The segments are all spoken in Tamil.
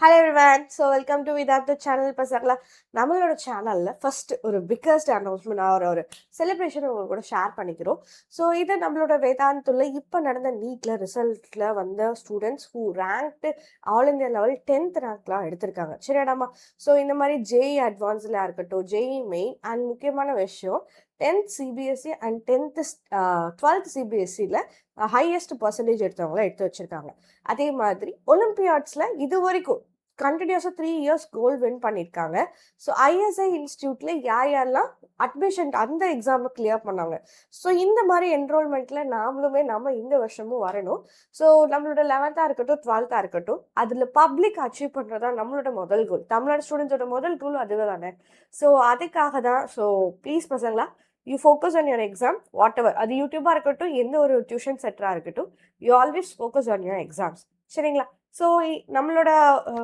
Hello everyone, so welcome to Vidanta channel. பசங்களா நம்மளோட சேனல்ல ஃபர்ஸ்ட் ஒரு பிக்கஸ்ட் அனௌன்ஸ்மெண்ட் ஒரு செலிப்ரேஷன் உங்க கூட ஷேர் பண்ணிக்கிறோம். ஸோ இது நம்மளோட வேதாந்தத்துல இப்போ நடந்த நீட்ல ரிசல்ட்ல வந்த students who ranked all India level 10th ரேங்க்லாம் எடுத்திருக்காங்க. சரியாடாமா? ஸோ இந்த மாதிரி ஜேஇ அட்வான்ஸ்ல இருக்கட்டும், ஜேஇ மெயின் அண்ட் முக்கியமான விஷயம் 10th சிபிஎஸ்சி அண்ட் 12th சிபிஎஸ்சியில் ஹையஸ்ட் பர்சன்டேஜ் எடுத்தவங்கள எடுத்து வச்சிருக்காங்க. அதே மாதிரி ஒலிம்பியாட்ஸ்ல இது வரைக்கும் கண்டினியூஸாக 3 இயர்ஸ் கோல்டு வின் பண்ணியிருக்காங்க. ஸோ ஐஎஸ்ஐ இன்ஸ்டியூட்ல யாரெல்லாம் அட்மிஷன் அந்த எக்ஸாமை கிளியர் பண்ணாங்க. ஸோ இந்த மாதிரி என்ரோல்மெண்ட்ல நம்ம இந்த வருஷமும் வரணும். ஸோ நம்மளோட 11th இருக்கட்டும் 12th இருக்கட்டும் அதில் பப்ளிக் அச்சீவ் பண்ணுறதா நம்மளோட முதல் கோல். தமிழ்நாடு ஸ்டூடெண்ட்ஸோட முதல் கோல் அதுவே தானே. ஸோ அதுக்காக தான். ஸோ ப்ளீஸ் பசங்களா, you focus on your exam whatever, அது யூடியூபாக இருக்கட்டும், எந்த ஒரு டியூஷன் சென்டராக இருக்கட்டும், you always focus on your exams. சரிங்களா? ஸோ நம்மளோட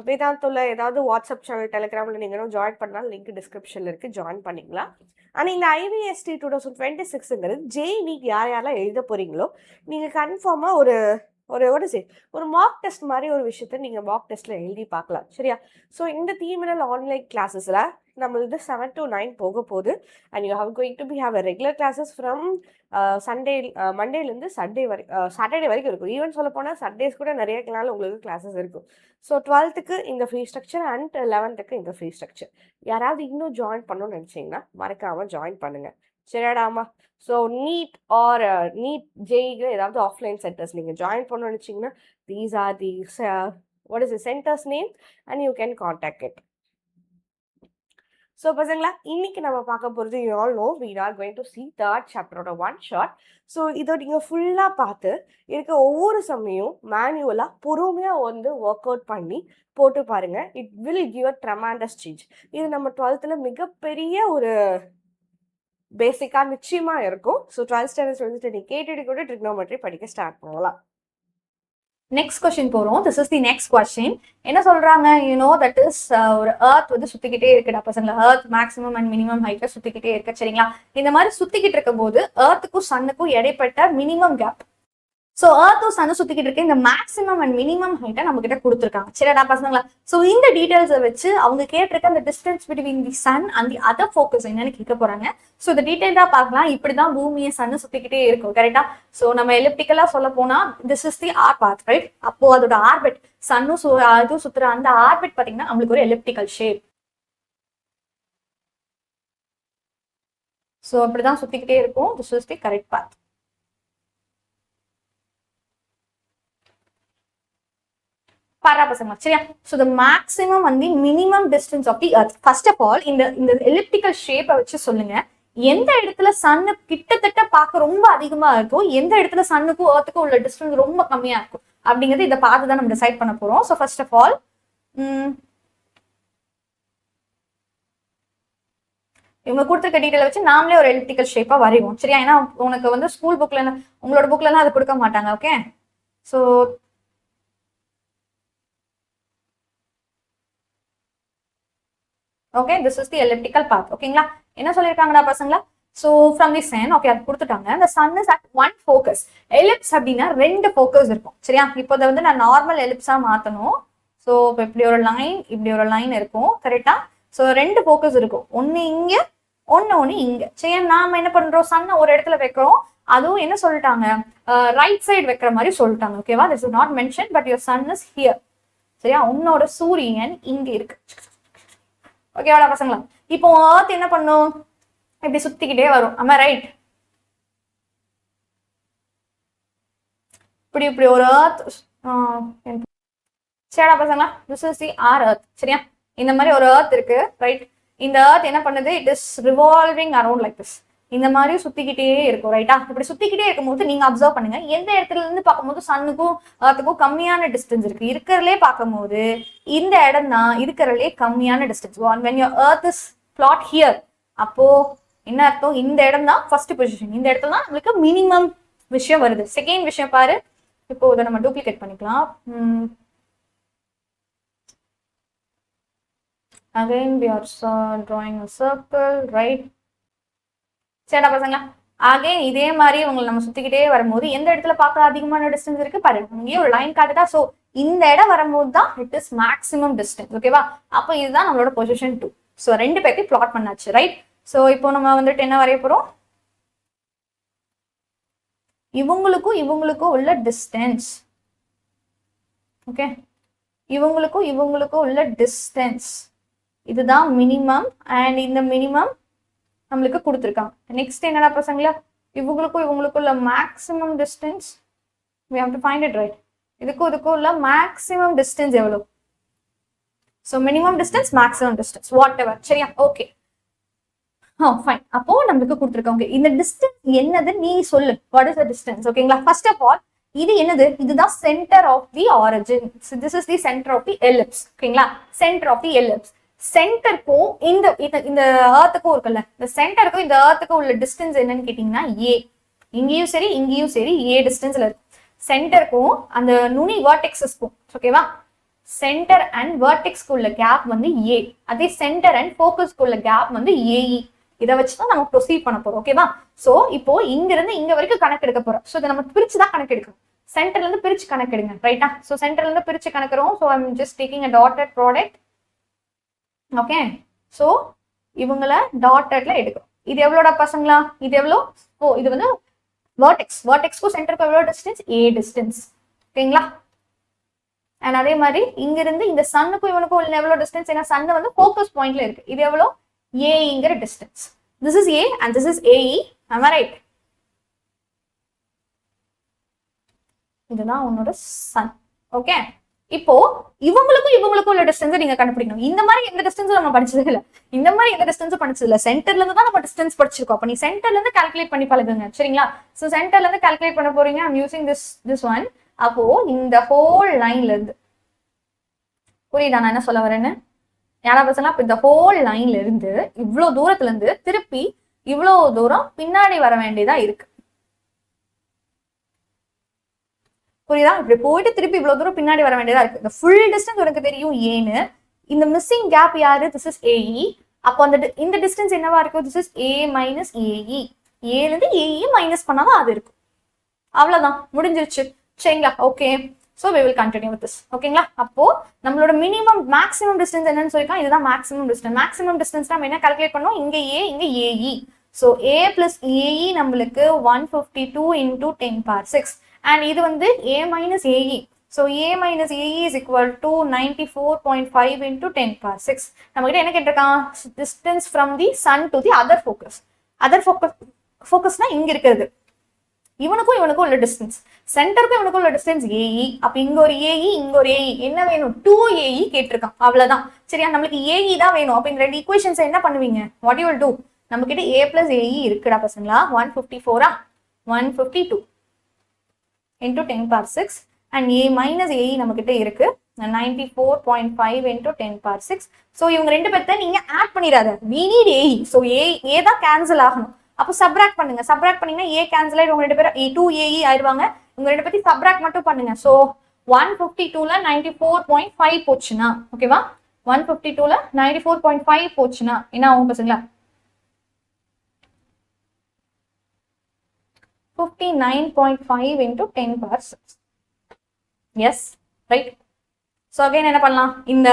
வேதாந்தோல ஏதாவது வாட்ஸ்அப் சேனல், டெலிகிராமில் நீங்களும் ஜாயின் பண்ணாலும் லிங்க் டிஸ்கிரிப்ஷனில் இருக்குது, ஜாயின் பண்ணிக்கலாம். ஆனால் இந்த ஐவிஎஸ்டி 2026ங்கிறது ஜேஇ நீட் யாரெல்லாம் எழுத போகிறீங்களோ நீங்கள் கன்ஃபார்மாக ஒரு மார்க் டெஸ்ட் மாதிரி ஒரு விஷயத்த நீங்கள் மார்க் டெஸ்ட்டில் எழுதி பார்க்கலாம். சரியா? ஸோ இந்த தீமினல் ஆன்லைன் கிளாஸஸில் நம்மளது 7 to 9 போக போகுது. And you have going to be have regular classes from மண்டேலேருந்து சாட்டர்டே வரைக்கும் இருக்கும். ஈவன் சொல்ல போனால் சண்டேஸ் கூட நிறைய நாள் உங்களுக்கு கிளாஸஸ் இருக்கும். ஸோ 12th இந்த ஃப்ரீ ஸ்ட்ரக்சர் அண்ட் 11th இந்த ஃப்ரீ ஸ்ட்ரக்சர். யாராவது இன்னும் ஜாயின் பண்ணணும்னு நினச்சிங்கன்னா மறக்காமல் ஜாயின் பண்ணுங்கள். சரியாடாமா? ஸோ நீட் ஆர் நீட் ஜேஇக்கு ஏதாவது ஆஃப்லைன் சென்டர்ஸ் நீங்கள் ஜாயின் பண்ணணும்னு நினச்சிங்கன்னா these are the what is the centres name and you can contact it. So பசங்களா, இன்னைக்கு நம்ம பார்க்க போகிறது you all know we are going to see third chapter one short. So இதை நீங்கள் ஃபுல்லாக பார்த்து இருக்க ஒவ்வொரு சமயம் மேனுவலாக பொறுமையாக ஒர்க் அவுட் பண்ணி போட்டு பாருங்கள். It will give a tremendous change. இது நம்ம 12th மிகப்பெரிய ஒரு பேசிக்காக நிச்சயமாக இருக்கும். ஸோ 12th ஸ்டாண்டர்ட் நீ கேட்டுட்டு கூட ட்ரிக்னோமெட்ரி படிக்க ஸ்டார்ட் பண்ணலாம். நெக்ஸ்ட் கொஸ்டின் போறோம். This is the next question. என்ன சொல்றாங்க? தட் இஸ் ஒரு எர்த் சுத்திக்கிட்டே இருக்குடா பசங்களா. எர்த் மேக்ஸிமம் அண்ட் மினிமம் ஹைட்ல சுத்திக்கிட்டே இருக்கு. சரிங்களா? இந்த மாதிரி சுத்திக்கிட்டு இருக்கும் போது எர்த்துக்கும் சன்னுக்கும் இடைப்பட்ட மினிமம் கேப், ஸோ எர்த்தும் சன்னு சுத்திக்கிட்டு இருக்க இந்த மேக்ஸிமம் அண்ட் மினிமம் ஹைட்டை நம்ம கிட்ட கொடுத்துருக்காங்க. சரிடா பசங்களா? ஸோ இந்த டீடைல்ஸை வச்சு அவங்க கேட்டிருக்க அந்த distance between the sun and the other focus என்னன்னு கேட்க போறாங்க. ஸோ இந்த டீடைல்டா பார்க்கலாம். இப்படிதான் பூமியை சன்னு சுத்திக்கிட்டே இருக்கும். கரெக்டா? ஸோ நம்ம எலிப்டிக்கலா சொல்ல போனா this is the our path, right? அப்போ அதோட ஆர்பிட் சன்னும் அதுவும் சுத்துற அந்த ஆர்பிட் பாத்தீங்கன்னா நம்மளுக்கு ஒரு எலிப்டிக்கல் ஷேப். ஸோ அப்படிதான் சுத்திக்கிட்டே இருக்கும். This is the correct path. சரியா? So the maximum and the minimum distance of the earth. First of all, இந்த elliptical shape வச்சு சொல்லுங்க, எந்த இடத்துல சன்னு கிட்டத்தட்ட பார்க்க ரொம்ப அதிகமா இருக்கும், எந்த இடத்துல சன்னுக்கும் எர்த்துக்கும் உள்ள டிஸ்டன்ஸ் ரொம்ப கம்மியா இருக்கும் அப்படிங்கிறது இதை பார்த்து தான் நம்ம டிசைட் பண்ண போறோம். ஸோ ஃபர்ஸ்ட் ஆஃப் ஆல் இவங்க கொடுத்துருக்க டீட்டெயில வச்சு நாமளே ஒரு எலிப்டிக்கல் ஷேப்பா வரைவோம். சரியா? ஏன்னா உனக்கு ஸ்கூல் புக்ல உங்களோட புக்ல எல்லாம் அது கொடுக்க மாட்டாங்க. Okay? So okay, this is the elliptical path. ஓகேங்களா? என்ன சொல்லிருக்காங்கடா பசங்களா? So from the sun, okay, அது கொடுத்துட்டாங்க. The sun is at one focus. Ellipse அப்படின்னா 2 focus இருக்கும். சரியா? இப்போ அதை நான் நார்மல் எலிப்ஸா மாத்தணும். ஸோ இப்போ இப்படி ஒரு லைன், இப்படி ஒரு லைன் இருக்கும். கரெக்டா? ஸோ 2 ஃபோக்கஸ் இருக்கும். ஒன்னு இங்க, ஒன்னு இங்க. சரியா? நாம என்ன பண்றோம்? சன்னை ஒரு இடத்துல வைக்கிறோம். அதுவும் என்ன சொல்லிட்டாங்க? ரைட் சைடு வைக்கிற மாதிரி சொல்லிட்டாங்க. ஓகேவா? This is not mention, but your son is here. சரியா? உன்னோட சூரியன் இங்க இருக்கு. ஓகேவாடா பசங்களா? இப்போ எர்த் என்ன பண்ணும்? இப்படி சுத்திக்கிட்டே வரும். ஆமா, ரைட்? இப்படி இப்படி ஒரு எர்த். சரிடா பசங்களா? This is the our earth. சரியா? இந்த மாதிரி ஒரு எர்த் இருக்கு, ரைட்? இந்த எர்த் என்ன பண்ணுது? It is revolving around like this. இந்த மாதிரி சுத்திக்கிட்டே இருக்கும். ரைட்டா? இப்படி சுத்திக்கிட்டே இருக்கும்போது நீங்க அப்சர்வ் பண்ணுங்க, எந்த இடத்துல இருந்து பார்க்கும்போது சன்னுக்கும் எர்த்துக்கும் கம்மியான டிஸ்டன்ஸ் இருக்கு. இருக்கிறதுலே பார்க்கும்போது இந்த இடம் தான் இருக்கிறதுலே கம்மியான distance. when your earth is plot here, அப்போ என்ன அர்த்தம்? இந்த இடம் தான் ஃபர்ஸ்ட் பொசிஷன். இந்த இடத்துல தான் நம்மளுக்கு மினிமம் விஷயம் வருது. செகண்ட் விஷயம் பாரு. இப்போ இதை நம்ம டூப்ளிகேட் பண்ணிக்கலாம். again we are drawing a circle, right? சரிடா பசங்களா? அகைன் இதே மாதிரி உங்களை நம்ம சுத்திக்கிட்டே வரும்போது எந்த இடத்துல பார்க்க அதிகமான டிஸ்டன்ஸ் இருக்கு பாருங்க, இங்கேயே ஒரு லைன் காட்டுதா. ஸோ இந்த இடம் வரும்போது தான் இட் இஸ் மேக்ஸிமம் டிஸ்டன்ஸ். ஓகேவா? அப்போ இதுதான் நம்மளோட பொசிஷன் 2. ஸோ ரெண்டு பேர்த்தையும் பிளாட் பண்ணாச்சு, ரைட்? ஸோ இப்போ நம்ம வந்துட்டு என்ன வரைய போறோம், இவங்களுக்கும் உள்ள டிஸ்டன்ஸ். ஓகே, இவங்களுக்கும் உள்ள டிஸ்டன்ஸ் இதுதான் மினிமம். அண்ட் இந்த மினிமம் நம்மளுக்கு கொடுத்துருக்காங்க. நெக்ஸ்ட் என்னடா பசங்களா, இவங்களுக்கும் உள்ள maximum distance we have to find it, right? இதுக்கும் உள்ள மேக்ஸிமம் டிஸ்டன்ஸ் எவ்வளோ? So minimum distance, maximum distance, whatever. சரியா? Okay, fine. அப்போ நம்மளுக்கு கொடுத்துருக்காங்க. இந்த டிஸ்டன்ஸ் என்னது நீ சொல்லு. What is the distance? ஓகேங்களா? ஃபர்ஸ்ட் ஆஃப் ஆல் இது என்னது, இதுதான் centre of the origin. This is the centre of the ellipse. ஓகேங்களா? Centre of the ellipse. சென்டருக்கும் இந்த ஏர்த்துக்கும் இருக்குல்ல, இந்த சென்டருக்கும் இந்த ஏர்த்துக்கும் உள்ள டிஸ்டன்ஸ் என்னன்னு கேட்டீங்கன்னா ஏ. இங்கேயும் சரி ஏ டிஸ்டன்ஸ்ல இருக்கு. சென்டருக்கும் அந்த நுனி வேர்டெக்ஸஸ்க்கும், ஓகேவா, சென்டர் அண்ட் வேர்டெக்ஸ்க்கு உள்ள கேப் வந்து ஏ. அதே சென்டர் அண்ட் ஃபோக்கஸ்க்கு உள்ள கேப் வந்து ஏஇ. இதை வச்சுதான் நம்ம ப்ரொசீட் பண்ண போறோம். ஓகேவா? சோ இப்போ இங்க இருந்து இங்க வரைக்கும் கணக்கு எடுக்க போறோம். ஸோ இதை நம்ம பிரிச்சுதான் கணக்கு எடுக்கணும். சென்டர்ல இருந்து பிரிச்சு கணக்கு எடுங்க, ரைட்டா? ஸோ சென்டர்ல இருந்து பிரிச்சு கணக்குறோம். So I am just taking a dotted product. Okay, so இவங்களை டாட்டட்ல எடுக்கிறோம். இது எவ்வளோடா பசங்களா? இது எவ்வளோ? ஓ, இது வந்து வேர்டெக்ஸ்க்கும் சென்டருக்கும் எவ்வளோ டிஸ்டன்ஸ்? ஏ டிஸ்டன்ஸ். ஓகேங்களா? அண்ட் அதே மாதிரி இங்க இருந்து இந்த சன்னுக்கும் இவனுக்கும் உள்ள எவ்வளோ டிஸ்டன்ஸ்? ஏன்னா சன் வந்து ஃபோக்கஸ் பாயிண்ட்ல இருக்கு. இது எவ்வளோ? ஏங்கிற distance. This is A and this is AE. ஆமா, ரைட்? இதுதான் உன்னோட சன். ஓகே, இப்போ இவங்களுக்கும் உள்ள டிஸ்டன்ஸ் நீங்க கண்டுபிடிக்கணும். இந்த மாதிரி எந்த டிஸ்டன்ஸும் நம்ம படிச்சது இல்ல. இந்த மாதிரி எந்த டிஸ்டன்ஸும் படிச்சது இல்ல. சென்டர்ல இருந்து தான் நம்ம டிஸ்டன்ஸ் படிச்சிருக்கோம். அப்ப நீ சென்டர்ல இருந்து கால்குலேட் பண்ணி பழகுங்க. சரிங்களா? சோ சென்டர்ல இருந்து கால்குலேட் பண்ண போறீங்க. ஐ அம் யூசிங் திஸ் ஒன். அப்போ இந்த ஹோல் லைன்ல இருந்து, புரியுதா நான் என்ன சொல்ல வரேன்னு? யாரா பசங்களா, இப்ப இந்த ஹோல் லைன்ல இருந்து இவ்வளவு தூரத்துல இருந்து திருப்பி இவ்வளவு தூரம் பின்னாடி வர வேண்டியதா இருக்கு. புரியுதா? இப்படி போயிட்டு திருப்பி இவ்வளவு தூரம் பின்னாடி வர வேண்டியதா இருக்கு. இந்த ஃபுல் டிஸ்டன்ஸ் உனக்கு தெரியும் ஏன்னு. இந்த மிஸ்ஸிங் கேப் யாரு? This is AE. அப்போ இந்த டிஸ்டன்ஸ் என்னவா இருக்கும்? This is A minus AE. ஏல இருந்து ஏஇ மைனஸ் பண்ணாதான் அது இருக்கும். அவ்வளவுதான், முடிஞ்சிருச்சு. சரிங்களா? Okay, so we will continue with this. ஓகேங்களா? அப்போ நம்மளோட மினிமம் மேக்ஸிமம் டிஸ்டன்ஸ் என்னன்னு சொல்லிருக்கோம். இதுதான் மேக்ஸிமம் டிஸ்டன்ஸ். மேக்ஸிமம் டிஸ்டன்ஸ் நம்ம என்ன கால்குலேட் பண்ணோம்? இங்க ஏ, இங்க A E. So A plus A E நம்மளுக்கு 152 into 10 power 6. அண்ட் இது வந்து A minus A E. So A minus A E is equal to 94.5 into 10 power 6. நம்ம கிட்ட என்ன கேட்டிருக்கான்? Distance from the sun to the other focus. Other ஃபோக்கஸ்னா இங்க இருக்கிறது. இவனுக்கும் உள்ள டிஸ்டன்ஸ், சென்டருக்கும் இவனுக்கும் உள்ள டிஸ்டன்ஸ் ஏஇ. அப்ப இங்க ஒரு ஏஇ, இங்க ஒரு ஏஇ. என்ன வேணும்? 2ஏஇ கேட்டிருக்கான். அவ்வளவுதான். சரியா? நம்மளுக்கு ஏஇ தான் வேணும். அப்ப இந்த ரெண்டு ஈக்குவேஷன்ஸ் என்ன பண்ணுவீங்க? What you will do? நம்ம கிட்ட ஏ பிளஸ் ஏஇ இருக்குடா பசங்களா. 154 152 into 10 power 6. And A minus AE நம்ம கிட்ட இருக்கு 94.5 into 10 power 6. ஸோ இவங்க ரெண்டு பேர்த்த நீங்க ஆட் பண்ணிடாத. we need A E. So A தான் கேன்சல் ஆகணும். அப்போ சப்ராக்ட் பண்ணுங்க. சப்ராக்ட் பண்ணீங்கன்னா ஏ கேன்சல் ஆயிடும். உங்க ரெண்டு பேரும் 2ஏஇ ஆயிடுவாங்க. உங்க ரெண்டு பேர்த்தி சப்ராக்ட் மட்டும் பண்ணுங்க. ஸோ 152ல 94.5 போச்சுன்னா, ஓகேவா? 152ல 94.5 போச்சுன்னா என்ன ஆகும் பசங்களா? 59.5 into 10 power 6. Yes, right? So again என்ன பண்ணலாம்? இந்த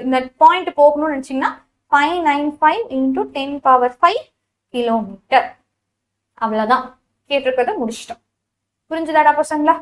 இந்த பாயிண்ட் போகணும்னு நினைச்சீங்கன்னா 595 into 10 power 5 கிலோமீட்டர். அவ்வளவுதான். கேட்டிருக்கிறத முடிச்சிட்டோம். புரிஞ்சுதாடா பசங்களா?